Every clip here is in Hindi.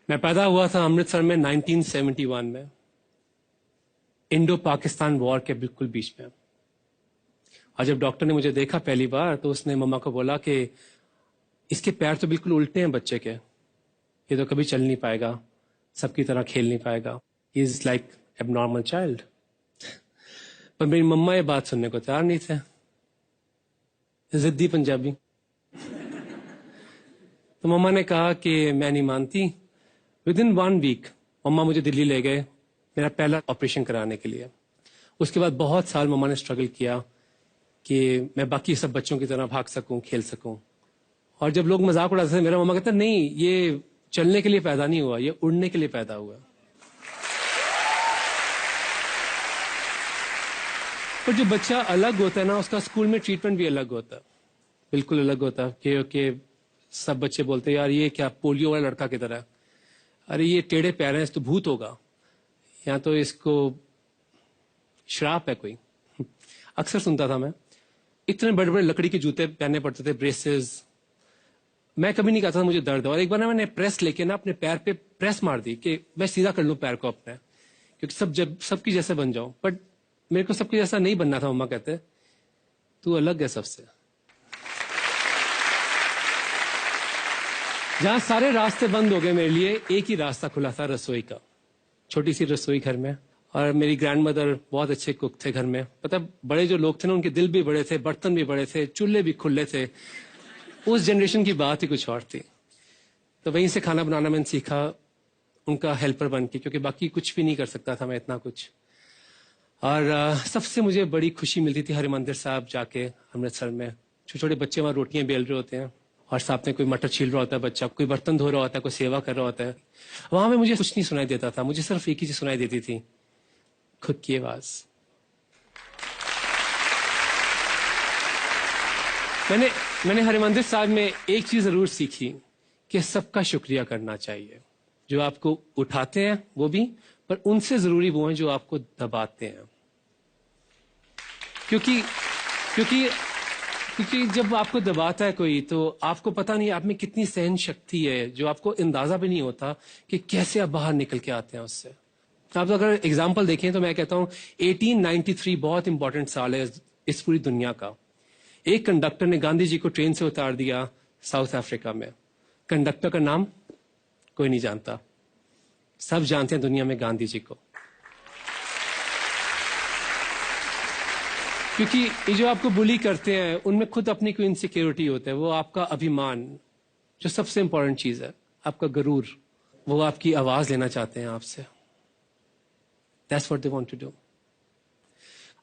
मैं पैदा हुआ था अमृतसर में 1971 में, इंडो पाकिस्तान वॉर के बिल्कुल बीच में। और जब डॉक्टर ने मुझे देखा पहली बार तो उसने मम्मा को बोला कि इसके पैर तो बिल्कुल उल्टे हैं बच्चे के, ये तो कभी चल नहीं पाएगा, सबकी तरह खेल नहीं पाएगा, he is like abnormal child. पर मेरी मम्मा ये बात सुनने को तैयार नहीं थे, जिद्दी पंजाबी। तो मम्मा ने कहा कि मैं नहीं मानती। विद इन 1 वीक मम्मा मुझे दिल्ली ले गए मेरा पहला ऑपरेशन कराने के लिए। उसके बाद बहुत साल मम्मा ने स्ट्रगल किया कि मैं बाकी सब बच्चों की तरह भाग सकूं, खेल सकूं। और जब लोग मजाक उड़ाते थे, मेरा मम्मा कहता नहीं, ये चलने के लिए पैदा नहीं हुआ, ये उड़ने के लिए पैदा हुआ। पर जो बच्चा अलग होता है ना, उसका स्कूल में ट्रीटमेंट भी अलग होता है, बिल्कुल अलग होता है। कि सब बच्चे बोलते हैं यार ये क्या पोलियो वाला लड़का की तरह है, अरे ये टेढ़े पैर हैं, इस तो भूत होगा, या तो इसको श्राप है कोई। अक्सर सुनता था मैं, इतने बड़े बड़े लकड़ी के जूते पहनने पड़ते थे, ब्रेसेस। मैं कभी नहीं कहता था मुझे दर्द है। और एक बार ना मैंने प्रेस लेके ना अपने पैर पे प्रेस मार दी कि मैं सीधा कर लूं पैर को अपने, क्योंकि सबकी जैसे बन जाऊं। बट मेरे को सबके जैसा नहीं बनना था। मम्मा कहते तू अलग है सबसे। जहां सारे रास्ते बंद हो गए मेरे लिए, एक ही रास्ता खुला था, रसोई का। छोटी सी रसोई घर में, और मेरी ग्रैंडमदर बहुत अच्छे कुक थे घर में। पता बड़े जो लोग थे ना, उनके दिल भी बड़े थे, बर्तन भी बड़े थे, चूल्हे भी खुले थे। उस जनरेशन की बात ही कुछ और थी। तो वहीं से खाना बनाना मैंने सीखा, उनका हेल्पर बन के, क्योंकि बाकी कुछ भी नहीं कर सकता था मैं इतना कुछ। और सबसे मुझे बड़ी खुशी मिलती थी हरिमंदिर साहब जाके अमृतसर में। छोटे छोटे बच्चे वहां रोटियां बेल रहे होते हैं और साथ में कोई मटर छील रहा होता है बच्चा, कोई बर्तन धो रहा होता है, कोई सेवा कर रहा होता है। वहां में मुझे कुछ नहीं सुनाई देता था, मुझे सिर्फ एक ही चीज सुनाई देती थी, खुद की आवाज। मैंने हरिमंदिर साहब में एक चीज जरूर सीखी कि सबका शुक्रिया करना चाहिए। जो आपको उठाते हैं वो भी, पर उनसे जरूरी वो हैं जो आपको दबाते हैं। क्योंकि जब आपको दबाता है कोई, तो आपको पता नहीं आप में कितनी सहन शक्ति है, जो आपको अंदाजा भी नहीं होता कि कैसे आप बाहर निकल के आते हैं उससे। आप अगर एग्जाम्पल देखें तो मैं कहता हूं 1893 बहुत इंपॉर्टेंट साल है इस पूरी दुनिया का। एक कंडक्टर ने गांधी जी को ट्रेन से उतार दिया साउथ अफ्रीका में। कंडक्टर का नाम कोई नहीं जानता, सब जानते हैं दुनिया में गांधी जी को। क्योंकि ये जो आपको बुली करते हैं, उनमें खुद अपनी कोई इनसिक्योरिटी होता है। वो आपका अभिमान, जो सबसे इंपॉर्टेंट चीज है, आपका गरूर, वो आपकी आवाज लेना चाहते हैं आपसे। That's what they want to do.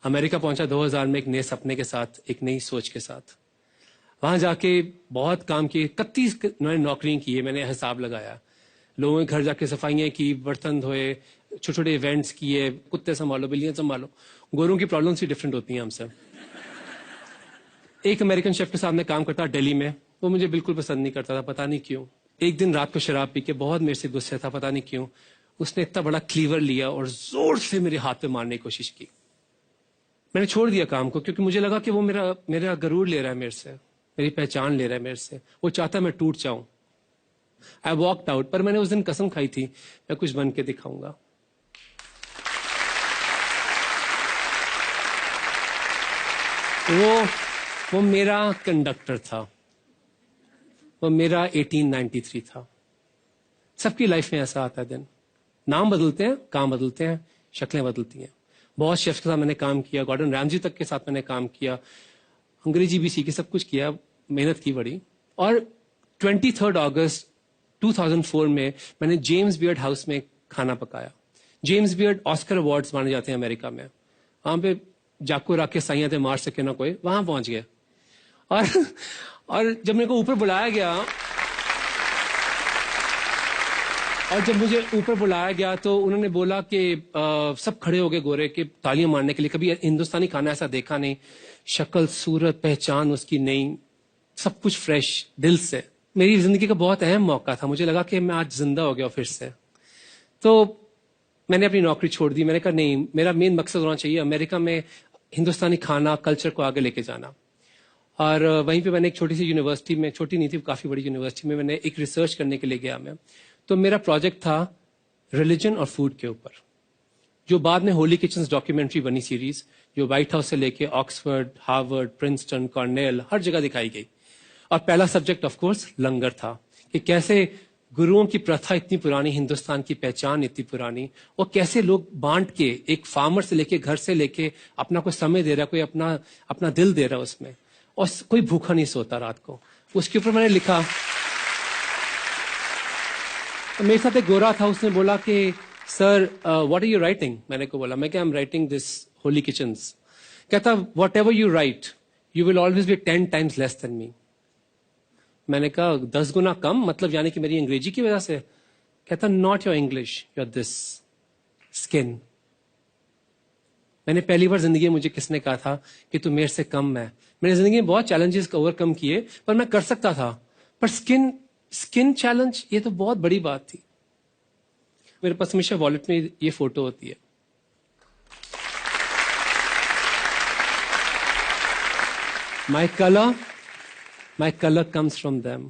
America पहुंचा 2000 में एक नए सपने के साथ, एक नई सोच के साथ। वहां जाके बहुत काम किए, 31 नौकरियां की है मैंने, हिसाब लगाया। लोगों के घर जाके सफाइयां की, बर्तन धोए, छोटे छोटे इवेंट्स किए, कुत्ते संभालो, बिल्लियां संभालो। गोरों की प्रॉब्लम्स भी डिफरेंट होती हैं हमसे। एक अमेरिकन शेफ के साथ मैं काम करता दिल्ली में, वो मुझे बिल्कुल पसंद नहीं करता था, पता नहीं क्यों। एक दिन रात को शराब पी के बहुत मेरे से गुस्से था, पता नहीं क्यों। उसने इतना बड़ा क्लीवर लिया और जोर से मेरे हाथ पे मारने की कोशिश की। मैंने छोड़ दिया काम को, क्योंकि मुझे लगा कि वो मेरा गरूर ले रहा है मेरे से, मेरी पहचान ले रहा है मेरे से। वो चाहता मैं टूट जाऊं। I walked out. पर मैंने उस दिन कसम खाई थी, मैं कुछ बन के दिखाऊंगा। वो मेरा कंडक्टर था, वो मेरा 1893 था। सबकी लाइफ में ऐसा आता है दिन। नाम बदलते हैं, काम बदलते हैं, शक्लें बदलती हैं। बहुत शेफ्स के साथ मैंने काम किया, गॉर्डन रैमजी तक के साथ मैंने काम किया, अंग्रेजी भी सीखी, सब कुछ किया, मेहनत की बड़ी। और 23 अगस्त 2004 में मैंने जेम्स बियर्ड हाउस में खाना पकाया। जेम्स बियर्ड ऑस्कर अवार्ड्स माने जाते हैं अमेरिका में। वहां पे जाको रख के साइयां थे मार सके ना कोई, वहां पहुंच गए। और जब मेरे को ऊपर बुलाया गया, तो उन्होंने बोला कि सब खड़े हो गए गोरे के तालियां मारने के लिए। कभी हिंदुस्तानी खाना ऐसा देखा नहीं, शक्ल सूरत पहचान उसकी नहीं, सब कुछ फ्रेश दिल से। मेरी जिंदगी का बहुत अहम मौका था, मुझे लगा कि मैं आज जिंदा हो गया फिर से। तो मैंने अपनी नौकरी छोड़ दी। मैंने कहा नहीं, मेरा मेन मकसद होना चाहिए अमेरिका में हिंदुस्तानी खाना कल्चर को आगे लेके जाना। और वहीं पे मैंने एक छोटी सी यूनिवर्सिटी में, छोटी नहीं थी, काफी बड़ी यूनिवर्सिटी में, मैंने एक रिसर्च करने के लिए गया मैं। तो मेरा प्रोजेक्ट था रिलीजन और फूड के ऊपर, जो बाद में होली किचन्स डॉक्यूमेंट्री बनी सीरीज, जो व्हाइट हाउस से लेके ऑक्सफोर्ड, हार्वर्ड, प्रिंसटन, कॉर्नेल हर जगह दिखाई गई। और पहला सब्जेक्ट ऑफ कोर्स लंगर था, कि कैसे गुरुओं की प्रथा इतनी पुरानी, हिंदुस्तान की पहचान इतनी पुरानी, और कैसे लोग बांट के, एक फार्मर से लेके, घर से लेके, अपना कोई समय दे रहा, कोई अपना दिल दे रहा उसमें, और कोई भूखा नहीं सोता रात को। उसके ऊपर मैंने लिखा। तो मेरे साथ एक गोरा था, उसने बोला कि sir what are you writing? मैंने को बोला, मैं क्या, I am writing this holy kitchens. कहता, whatever you write you will always be 10 times less than me. मैंने कहा 10 गुना कम, मतलब यानी कि मेरी अंग्रेजी की वजह से? कहता, not your English, your this skin. मैंने पहली बार जिंदगी में, मुझे किसने कहा था कि तू मेरे से कम है। मैंने जिंदगी में बहुत चैलेंजेस को ओवरकम किए, पर मैं कर सकता था, पर स्किन चैलेंज, ये तो बहुत बड़ी बात थी। मेरे पास हमेशा वॉलेट में ये फोटो होती है। My color comes from them.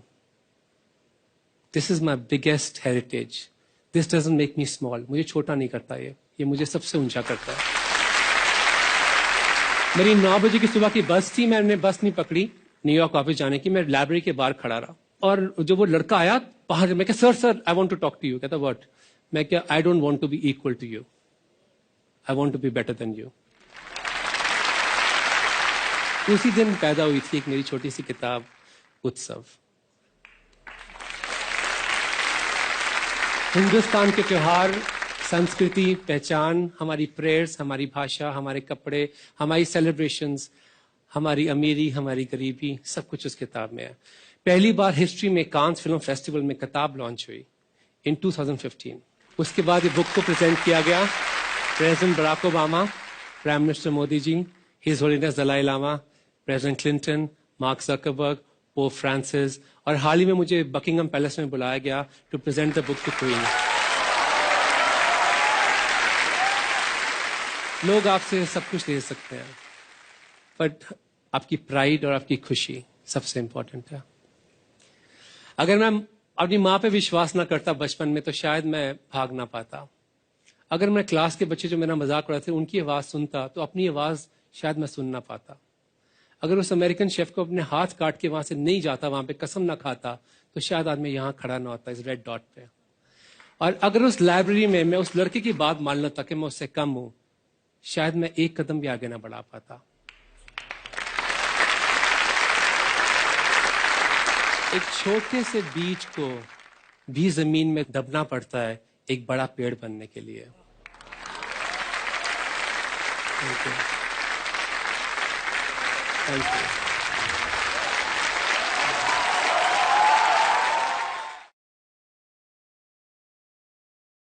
This is my biggest heritage. This doesn't make me small. मुझे छोटा नहीं करता ये मुझे सबसे ऊंचा करता है। मेरी 9 बजे की सुबह की बस थी, मैंने बस नहीं पकड़ी न्यूयॉर्क ऑफिस जाने की, मैं लाइब्रेरी के बाहर खड़ा रहा, और जो वो लड़का आया बाहर, मैं क्या, sir I want to talk to you. कहता, व्हाट? मैं क्या, I don't want to be equal to you, I want to be better than you. उसी दिन पैदा हुई थी एक मेरी छोटी सी किताब, उत्सव। हिंदुस्तान के त्योहार, संस्कृति, पहचान, हमारी प्रेयर्स, हमारी भाषा, हमारे कपड़े, हमारी सेलिब्रेशंस, हमारी अमीरी, हमारी गरीबी, सब कुछ उस किताब में है। पहली बार हिस्ट्री में कांस फिल्म फेस्टिवल में किताब लॉन्च हुई इन 2015। उसके बाद ये बुक को प्रेजेंट किया गया president Barack Obama, prime minister Modi ji, his holiness Dalai Lama, president Clinton, Mark Zuckerberg, Pope Francis, और हाल ही में मुझे बकिंगम पैलेस में बुलाया गया to present the book to queen. लोग आपसे सब कुछ ले सकते हैं, बट आपकी प्राइड और आपकी खुशी सबसे इंपॉर्टेंट है। अगर मैं अपनी माँ पे विश्वास ना करता बचपन में, तो शायद मैं भाग ना पाता। अगर मैं क्लास के बच्चे जो मेरा मजाक उड़ाते थे उनकी आवाज सुनता, तो अपनी आवाज शायद मैं सुन ना पाता। अगर उस अमेरिकन शेफ को अपने हाथ काट के वहां से नहीं जाता, वहां पे कसम ना खाता, तो शायद आज मैं यहां खड़ा ना होता इस रेड डॉट पे। और अगर उस लाइब्रेरी में मैं उस लड़के की बात मान लेता कि मैं उससे कम हूं, शायद मैं एक कदम भी आगे ना बढ़ा पाता। एक छोटे से बीज को भी जमीन में दबना पड़ता है एक बड़ा पेड़ बनने के लिए। Thank you.